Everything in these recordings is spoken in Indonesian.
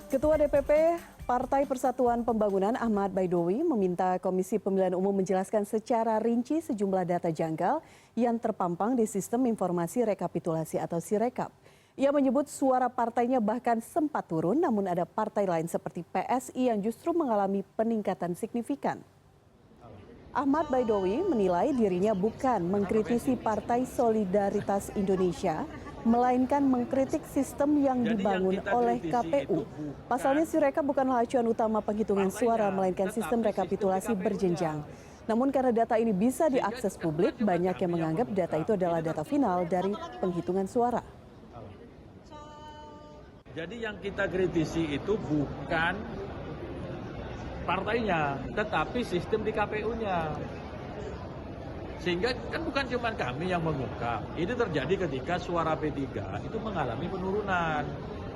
Ketua DPP Partai Persatuan Pembangunan Ahmad Baidowi meminta Komisi Pemilihan Umum menjelaskan secara rinci sejumlah data janggal yang terpampang di Sistem Informasi Rekapitulasi atau Sirekap. Ia menyebut suara partainya bahkan sempat turun, namun ada partai lain seperti PSI yang justru mengalami peningkatan signifikan. Ahmad Baidowi menilai dirinya bukan mengkritisi Partai Solidaritas Indonesia, melainkan mengkritik sistem yang dibangun oleh KPU. Pasalnya Sirekap bukanlah acuan utama penghitungan suara, melainkan sistem rekapitulasi berjenjang. Namun karena data ini bisa diakses publik, banyak yang menganggap data itu adalah data final dari penghitungan suara. Jadi yang kita kritisi itu bukan partainya, tetapi sistem di KPU-nya. Sehingga kan bukan cuma kami yang mengungkap. Ini terjadi ketika suara P3 itu mengalami penurunan.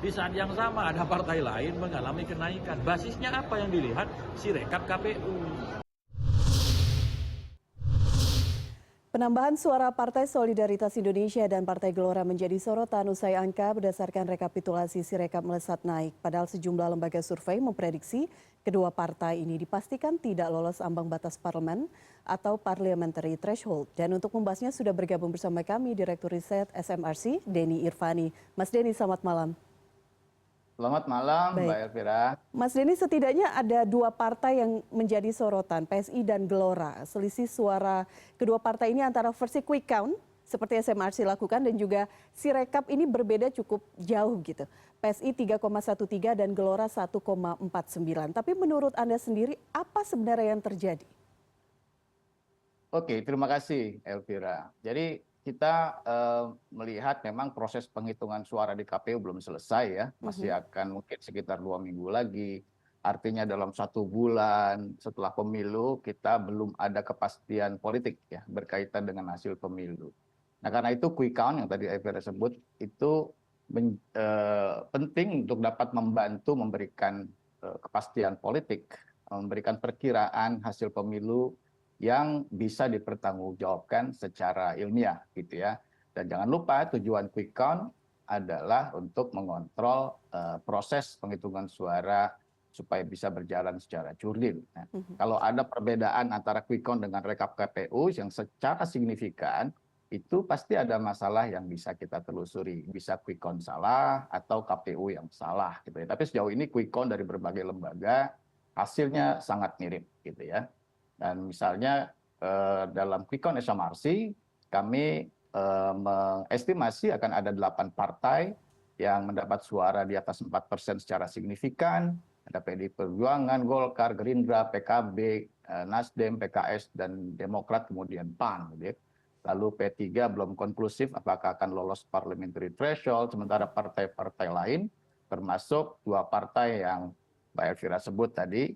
Di saat yang sama ada partai lain mengalami kenaikan. Basisnya apa yang dilihat? Sirekap KPU. Penambahan suara Partai Solidaritas Indonesia dan Partai Gelora menjadi sorotan usai angka berdasarkan rekapitulasi Sirekap melesat naik. Padahal sejumlah lembaga survei memprediksi kedua partai ini dipastikan tidak lolos ambang batas parlemen atau parliamentary threshold. Dan untuk membahasnya sudah bergabung bersama kami Direktur Riset SMRC, Denny Irvani. Mas Denny, selamat malam. Selamat malam, Baik. Mbak Elvira. Mas Denny, setidaknya ada dua partai yang menjadi sorotan, PSI dan Gelora. Selisih suara kedua partai ini antara versi quick count, seperti SMRC lakukan, dan juga Sirekap ini berbeda cukup jauh gitu. PSI 3,13 dan Gelora 1,49. Tapi menurut Anda sendiri, apa sebenarnya yang terjadi? Oke, terima kasih Elvira. Jadi kita melihat memang proses penghitungan suara di KPU belum selesai ya. Masih akan mungkin sekitar 2 minggu lagi. Artinya dalam 1 bulan setelah pemilu kita belum ada kepastian politik ya berkaitan dengan hasil pemilu. Nah karena itu quick count yang tadi Elvira sebut itu penting untuk dapat membantu memberikan kepastian politik, memberikan perkiraan hasil pemilu yang bisa dipertanggungjawabkan secara ilmiah gitu ya. Dan jangan lupa tujuan quick count adalah untuk mengontrol proses penghitungan suara supaya bisa berjalan secara jurdil. Nah, kalau ada perbedaan antara quick count dengan rekap KPU yang secara signifikan, itu pasti ada masalah yang bisa kita telusuri. Bisa quick count salah atau KPU yang salah gitu ya. Tapi sejauh ini quick count dari berbagai lembaga hasilnya sangat mirip gitu ya. Dan misalnya dalam quick count SMRC kami mengestimasi akan ada 8 partai yang mendapat suara di atas 4% secara signifikan. Ada PDI Perjuangan, Golkar, Gerindra, PKB, Nasdem, PKS, dan Demokrat, kemudian PAN. Gitu ya. Lalu P3 belum konklusif apakah akan lolos parliamentary threshold, sementara partai-partai lain, termasuk 2 partai yang Mbak Elvira sebut tadi,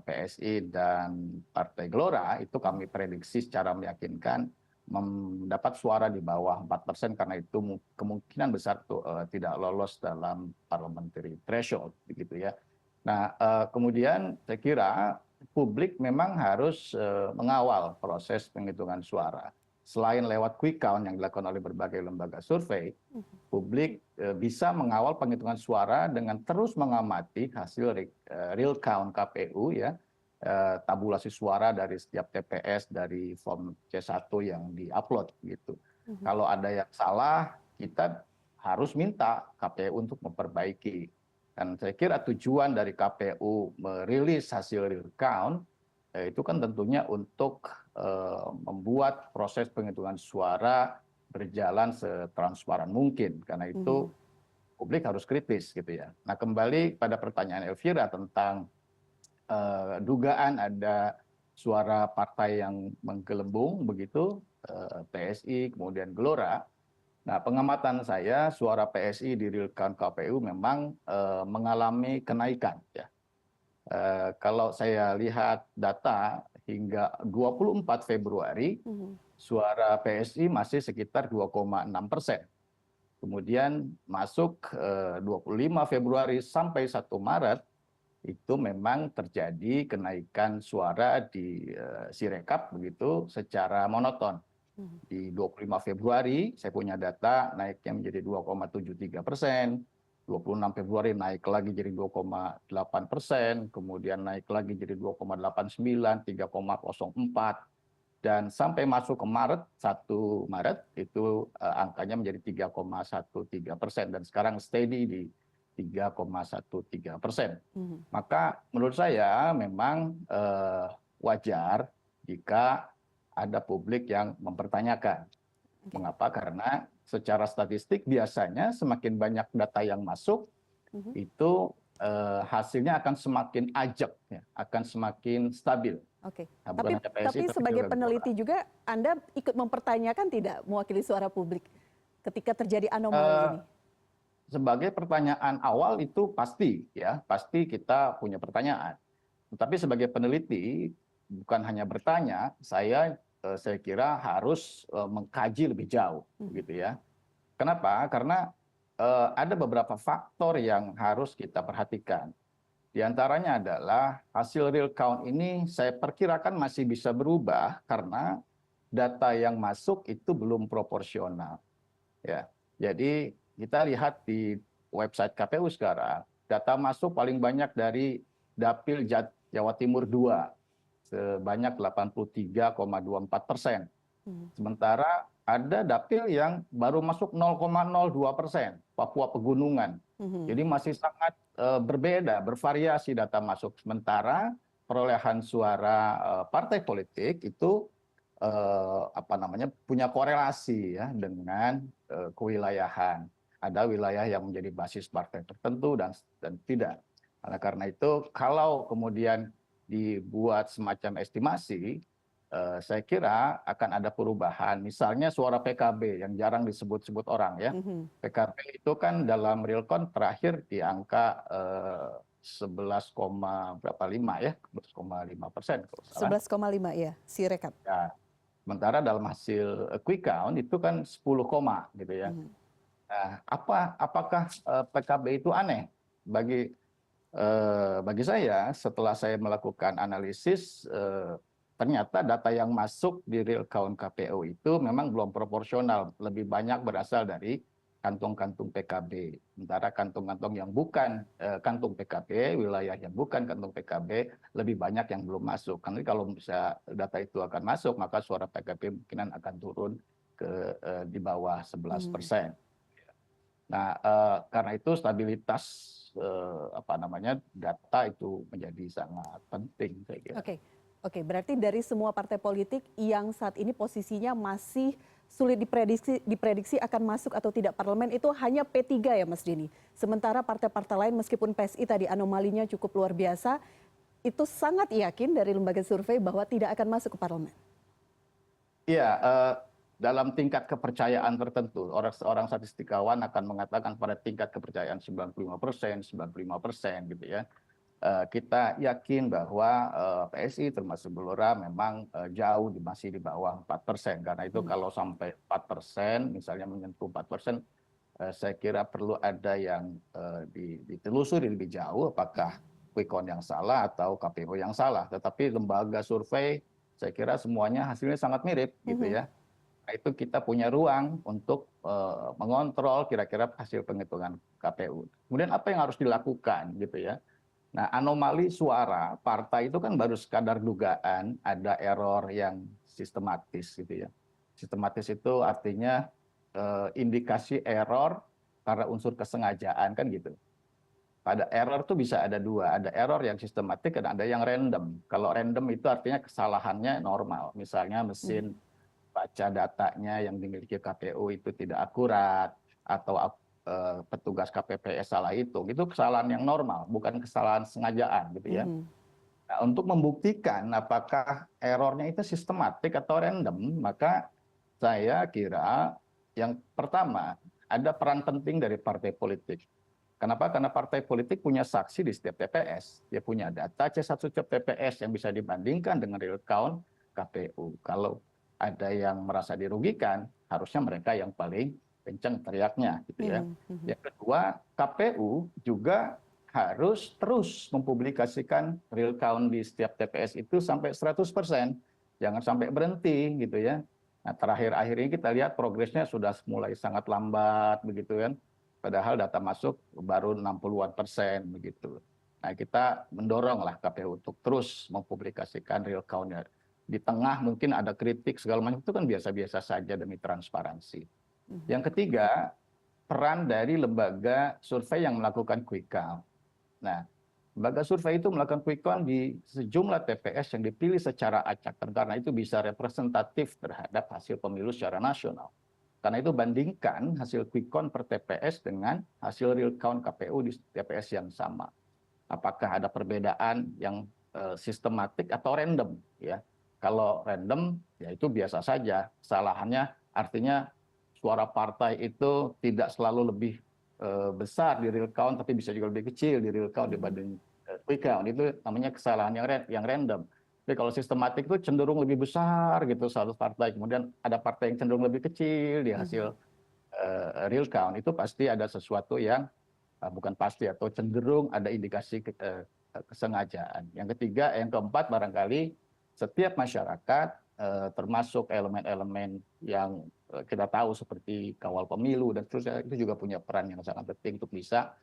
PSI dan Partai Gelora, itu kami prediksi secara meyakinkan mendapat suara di bawah 4% karena itu kemungkinan besar tidak lolos dalam parliamentary threshold begitu ya. Nah, kemudian saya kira publik memang harus mengawal proses penghitungan suara. Selain lewat quick count yang dilakukan oleh berbagai lembaga survei, publik bisa mengawal penghitungan suara dengan terus mengamati hasil real count KPU ya, tabulasi suara dari setiap TPS dari form C1 yang diupload gitu. Kalau ada yang salah, kita harus minta KPU untuk memperbaiki. Dan saya kira tujuan dari KPU merilis hasil real count itu kan tentunya untuk membuat proses penghitungan suara berjalan setransparan mungkin. Karena itu publik harus kritis gitu ya. Nah kembali pada pertanyaan Elvira tentang dugaan ada suara partai yang menggelembung begitu, PSI kemudian Gelora. Nah pengamatan saya suara PSI di real count KPU memang mengalami kenaikan ya. Kalau saya lihat data hingga 24 Februari, suara PSI masih sekitar 2,6%. Kemudian masuk 25 Februari sampai 1 Maret, itu memang terjadi kenaikan suara di Sirekap begitu secara monoton. Di 25 Februari saya punya data naiknya menjadi 2,73%. 26 Februari naik lagi jadi 2,8%, kemudian naik lagi jadi 2,89, 3,04, dan sampai masuk ke Maret, 1 Maret itu angkanya menjadi 3,13%, dan sekarang steady di 3,13%. Maka menurut saya memang wajar jika ada publik yang mempertanyakan. Mengapa? Karena secara statistik biasanya semakin banyak data yang masuk, itu hasilnya akan semakin ajak, ya, akan semakin stabil. Oke. Nah, bukan hanya PSI, Tapi sebagai juga peneliti Gelora. juga Anda ikut mempertanyakan tidak mewakili suara publik ketika terjadi anomali ini? Sebagai pertanyaan awal itu pasti, ya, pasti kita punya pertanyaan. Tetapi sebagai peneliti bukan hanya bertanya, saya kira harus mengkaji lebih jauh, gitu ya. Kenapa? Karena ada beberapa faktor yang harus kita perhatikan. Di antaranya adalah hasil real count ini saya perkirakan masih bisa berubah karena data yang masuk itu belum proporsional. Ya, jadi kita lihat di website KPU sekarang, data masuk paling banyak dari Dapil Jawa Timur 2, sebanyak 83,24%. Sementara ada dapil yang baru masuk 0,02%, Papua Pegunungan. Jadi masih sangat berbeda, bervariasi data masuk. Sementara perolehan suara partai politik itu punya korelasi, ya, dengan kewilayahan. Ada wilayah yang menjadi basis partai tertentu dan tidak. Karena itu kalau kemudian dibuat semacam estimasi, saya kira akan ada perubahan. Misalnya suara PKB yang jarang disebut-sebut orang, ya. PKB itu kan dalam real count terakhir di angka 11,5 ya, 11,5%. 11,5 ya, Sirekap. Ya. Sementara dalam hasil quick count itu kan 10, gitu ya. Nah, apakah PKB itu aneh? Bagi saya, setelah saya melakukan analisis, ternyata data yang masuk di real count KPU itu memang belum proporsional, lebih banyak berasal dari kantung-kantung PKB. Sementara kantung-kantung yang bukan kantung PKB, wilayah yang bukan kantung PKB, lebih banyak yang belum masuk. Karena kalau bisa data itu akan masuk, maka suara PKB mungkinan akan turun ke di bawah 11%. Nah, karena itu stabilitas data itu menjadi sangat penting, saya kira. Oke, berarti dari semua partai politik yang saat ini posisinya masih sulit diprediksi akan masuk atau tidak parlemen itu hanya P3 ya Mas Denny. Sementara partai-partai lain meskipun PSI tadi anomalinya cukup luar biasa, itu sangat yakin dari lembaga survei bahwa tidak akan masuk ke parlemen. Iya, dalam tingkat kepercayaan tertentu, orang statistikawan akan mengatakan pada tingkat kepercayaan 95%, 95% gitu ya. Kita yakin bahwa PSI termasuk Gelora memang jauh masih di bawah 4%. Karena itu kalau sampai 4%, misalnya menyentuh 4%, saya kira perlu ada yang ditelusuri lebih jauh apakah quick count yang salah atau KPU yang salah. Tetapi lembaga survei saya kira semuanya hasilnya sangat mirip gitu ya. Nah, itu kita punya ruang untuk mengontrol kira-kira hasil penghitungan KPU. Kemudian apa yang harus dilakukan gitu ya. Nah, anomali suara partai itu kan baru sekadar dugaan ada error yang sistematis gitu ya. Sistematis itu artinya indikasi error karena unsur kesengajaan kan gitu. Pada error tuh bisa ada dua, ada error yang sistematik dan ada yang random. Kalau random itu artinya kesalahannya normal. Misalnya mesin baca datanya yang dimiliki KPU itu tidak akurat atau petugas KPPS salah itu kesalahan yang normal, bukan kesalahan sengajaan gitu ya. Nah, untuk membuktikan apakah errornya itu sistematik atau random, maka saya kira yang pertama ada peran penting dari partai politik. Kenapa? Karena partai politik punya saksi di setiap TPS, dia punya data C1 setiap TPS yang bisa dibandingkan dengan real count KPU. Kalau ada yang merasa dirugikan, harusnya mereka yang paling kencang teriaknya gitu ya. Yang kedua, KPU juga harus terus mempublikasikan real count di setiap TPS itu sampai 100%. Jangan sampai berhenti gitu ya. Nah, terakhir-akhir ini kita lihat progresnya sudah mulai sangat lambat begitu kan. padahal data masuk baru 60-an% begitu. Nah, kita mendorong lah KPU untuk terus mempublikasikan real count-nya. Di tengah mungkin ada kritik segala macam, itu kan biasa-biasa saja demi transparansi. Yang ketiga, peran dari lembaga survei yang melakukan quick count. Nah, lembaga survei itu melakukan quick count di sejumlah TPS yang dipilih secara acak, karena itu bisa representatif terhadap hasil pemilu secara nasional. Karena itu bandingkan hasil quick count per TPS dengan hasil real count KPU di TPS yang sama. Apakah ada perbedaan yang sistematik atau random, ya? Kalau random, ya itu biasa saja. Kesalahannya artinya suara partai itu tidak selalu lebih besar di real count, tapi bisa juga lebih kecil di real count dibanding quick count. Itu namanya kesalahan yang random. Tapi kalau sistematik itu cenderung lebih besar gitu satu partai, kemudian ada partai yang cenderung lebih kecil di hasil real count, itu pasti ada sesuatu yang bukan pasti atau cenderung ada indikasi kesengajaan. Yang ketiga, yang keempat barangkali setiap masyarakat termasuk elemen-elemen yang kita tahu seperti kawal pemilu dan seterusnya itu juga punya peran yang sangat penting untuk bisa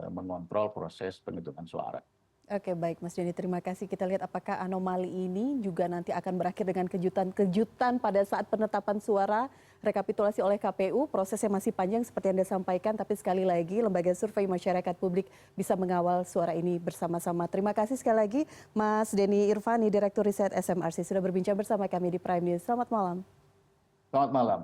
mengontrol proses penghitungan suara. Oke, baik Mas Denny, terima kasih. Kita lihat apakah anomali ini juga nanti akan berakhir dengan kejutan-kejutan pada saat penetapan suara rekapitulasi oleh KPU. Prosesnya masih panjang seperti yang Anda sampaikan, tapi sekali lagi Lembaga Survei Masyarakat Publik bisa mengawal suara ini bersama-sama. Terima kasih sekali lagi Mas Denny Irvani, Direktur Riset SMRC, sudah berbincang bersama kami di Prime News. Selamat malam. Selamat malam.